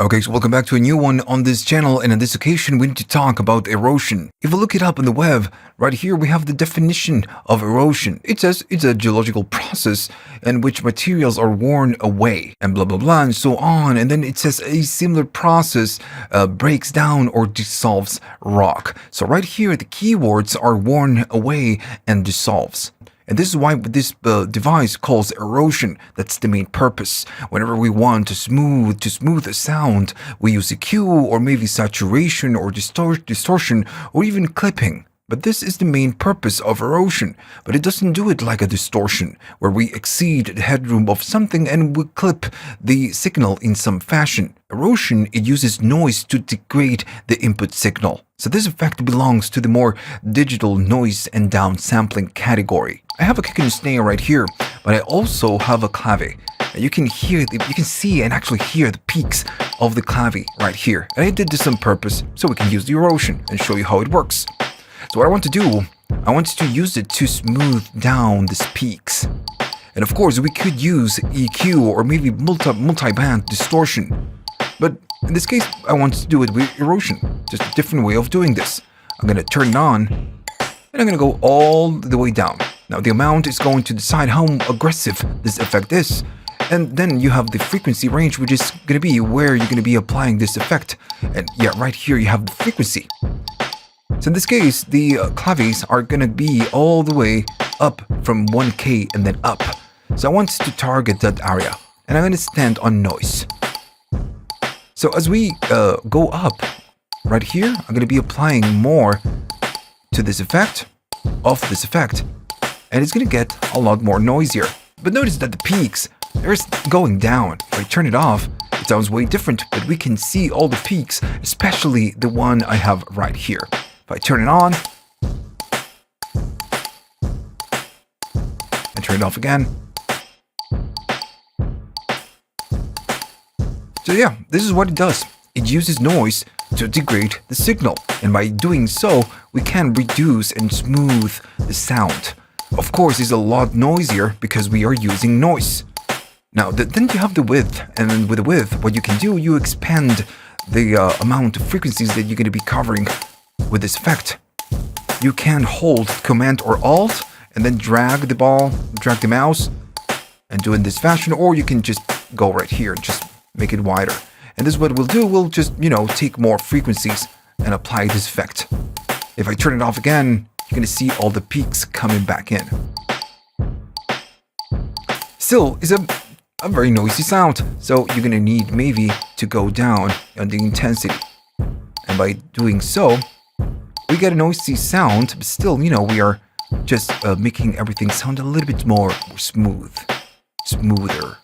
Okay, so welcome back to a new one on this channel, and on this occasion we need to talk about erosion. If we look it up on the web, right here we have the definition of erosion. It says it's a geological process in which materials are worn away, and blah blah blah and so on, and then it says a similar process breaks down or dissolves rock. So right here the keywords are worn away and dissolves. And this is why this device calls erosion. That's the main purpose. Whenever we want to smooth a sound, we use EQ or maybe saturation or distortion or even clipping. But this is the main purpose of erosion. But it doesn't do it like a distortion, where we exceed the headroom of something and we clip the signal in some fashion. Erosion, it uses noise to degrade the input signal. So this effect belongs to the more digital noise and downsampling category. I have a kick and snare right here, but I also have a clave. You can see and actually hear the peaks of the clave right here. And I did this on purpose so we can use the erosion and show you how it works. So what I want to do, I want to use it to smooth down these peaks. And of course, we could use EQ or maybe multi-band distortion. But in this case, I want to do it with erosion. Just a different way of doing this. I'm going to turn it on, and I'm going to go all the way down. Now, the amount is going to decide how aggressive this effect is. And then you have the frequency range, which is going to be where you're going to be applying this effect. And yeah, right here you have the frequency. So in this case, the claves are going to be all the way up from 1K and then up. So I want to target that area. And I'm going to stand on noise. So as we go up, right here, I'm going to be applying more to this effect, of this effect. And it's going to get a lot more noisier. But notice that the peaks, they're going down. If I turn it off, it sounds way different, but we can see all the peaks, especially the one I have right here. If I turn it on, and turn it off again. So yeah, this is what it does. It uses noise to degrade the signal. And by doing so, we can reduce and smooth the sound. Of course, it's a lot noisier because we are using noise. Now, then you have the width. And then with the width, what you can do, you expand the amount of frequencies that you're going to be covering with this effect. You can hold Command or Alt and then drag the mouse and do it in this fashion, or you can just go right here and just make it wider. And this is what we'll do. We'll just, take more frequencies and apply this effect. If I turn it off again, you're going to see all the peaks coming back in. Still, it's a very noisy sound, so you're going to need maybe to go down on the intensity. And by doing so, we get a noisy sound, but still, we are just making everything sound a little bit more smoother.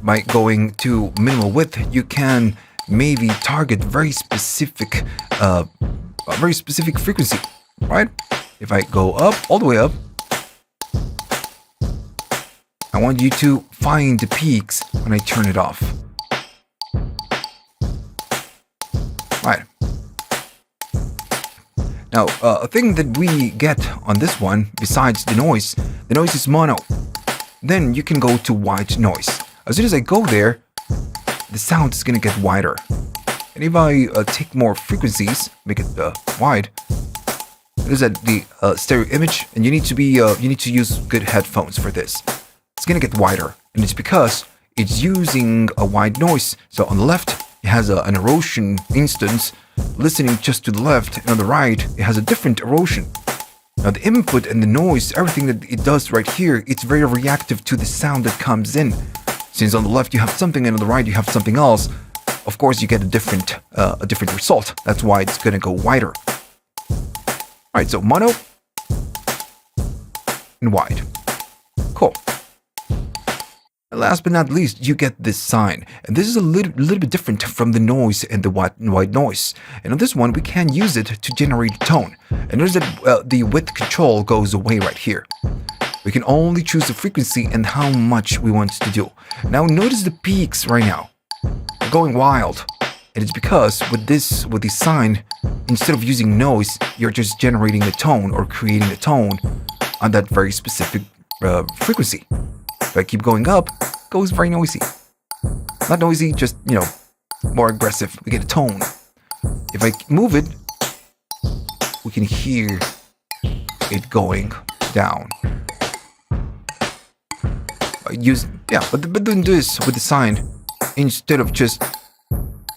By going to minimal width, you can maybe target very specific frequency, right? If I go up, all the way up, I want you to find the peaks when I turn it off. Right. Now, a thing that we get on this one, besides the noise is mono. Then you can go to white noise. As soon as I go there, the sound is going to get wider. And if I take more frequencies, make it wide, there's the stereo image, and you need to use good headphones for this. It's going to get wider, and it's because it's using a white noise. So on the left, it has an erosion instance, listening just to the left, and on the right, it has a different erosion. Now the input and the noise, everything that it does right here, it's very reactive to the sound that comes in. Since on the left you have something and on the right you have something else, of course you get a different result. That's why it's going to go wider. Alright, so mono and wide. Cool. And last but not least, you get this sine. And this is a little bit different from the noise and the white noise. And on this one, we can use it to generate tone. And notice that the width control goes away right here. We can only choose the frequency and how much we want to do. Now notice the peaks right now. They're going wild. And it's because with the sine, instead of using noise, you're just generating a tone or creating a tone on that very specific frequency. If I keep going up, it goes very noisy. Not noisy, just, more aggressive. We get a tone. If I move it, we can hear it going down. But doing this with the sine, instead of just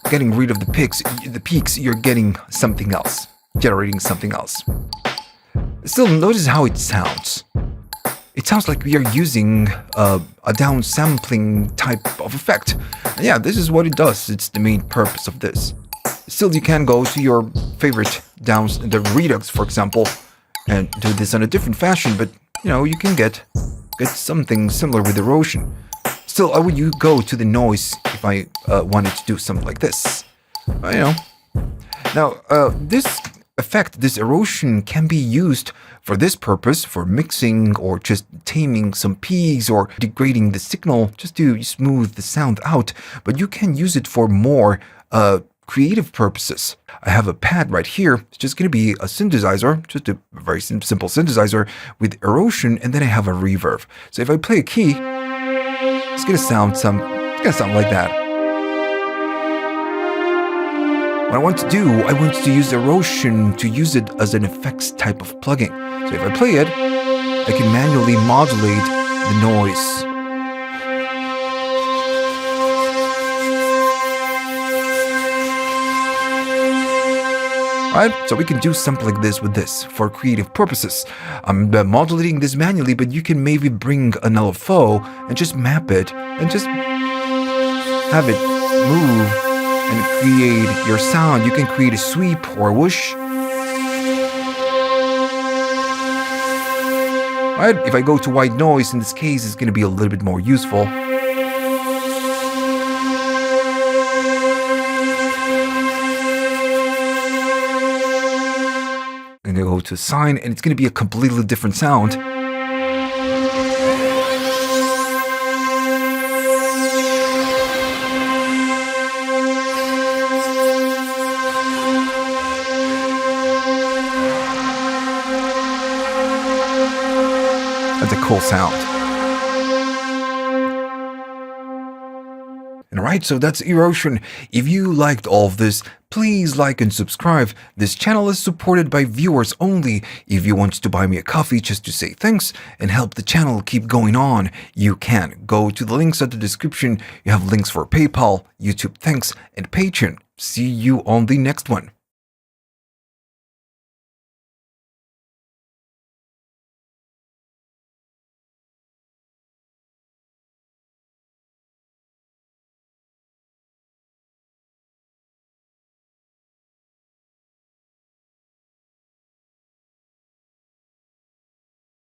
getting rid of the peaks, you're getting something else, generating something else. Still, notice how it sounds. It sounds like we are using a downsampling type of effect. And yeah, this is what it does. It's the main purpose of this. Still, you can go to your favorite downs, the Redux, for example, and do this in a different fashion. But you can get something similar with erosion. Still, I would go to the noise if I wanted to do something like this. Now, this effect, this erosion, can be used for this purpose, for mixing or just taming some peaks or degrading the signal, just to smooth the sound out. But you can use it for more creative purposes. I have a pad right here. It's just going to be a synthesizer, just a very simple synthesizer with erosion, and then I have a reverb. So if I play a key, it's going to sound like that. What I want to do, I want to use erosion to use it as an effects type of plugin. So if I play it, I can manually modulate the noise. Alright, so we can do something like this with this for creative purposes. I'm modulating this manually, but you can maybe bring an LFO and just map it and just have it move and create your sound. You can create a sweep or a whoosh. Alright, if I go to white noise, in this case, it's going to be a little bit more useful. I'm going to go to sine, and it's going to be a completely different sound. That's a cool sound. Alright, so that's erosion. If you liked all of this, please like and subscribe. This channel is supported by viewers only. If you want to buy me a coffee just to say thanks and help the channel keep going on, you can. Go to the links at the description. You have links for PayPal, YouTube Thanks, and Patreon. See you on the next one.